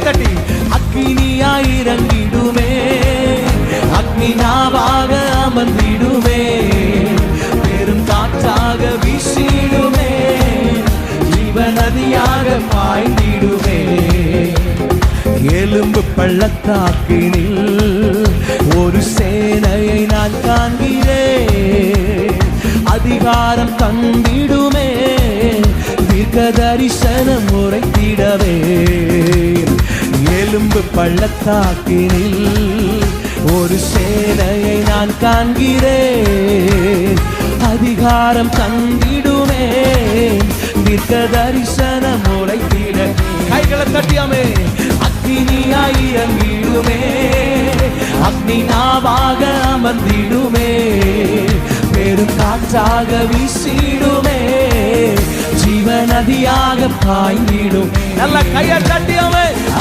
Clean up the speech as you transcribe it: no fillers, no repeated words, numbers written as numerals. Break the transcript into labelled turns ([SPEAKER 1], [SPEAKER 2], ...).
[SPEAKER 1] தட்டி அக்கினியாய் இறங்கிடுமே, அக்னி நாவாக அமர்ந்திடுமே, பெரும் காற்றாக வீசிடுமே, ஜீவ நதியாக பாய்ந்திடுமே. எலும்பு பள்ளத்தாக்கினில் ஒரு சேனையை நான் காண்கிறேன், அதிகாரம் தந்திடுமே, தீர்க்க தரிசனம் உரைத்திடவே. எலும்பு பள்ளத்தாக்கினில் ஒரு சேனையை நான் காண்கிறேன், அதிகாரம் தந்திடுமே, தீர்க்க தரிசனம் உரைத்திட. கைகளை தட்டியாமே. அக்னியாய் இறங்கிடுமே, அக்னி நாவாக அமர்ந்திடுமே, பெரும் காற்றாக வீசிடுமே, ஜீவ நதியாக பாய்ந்திடும். நல்ல கையை தட்டியாமே.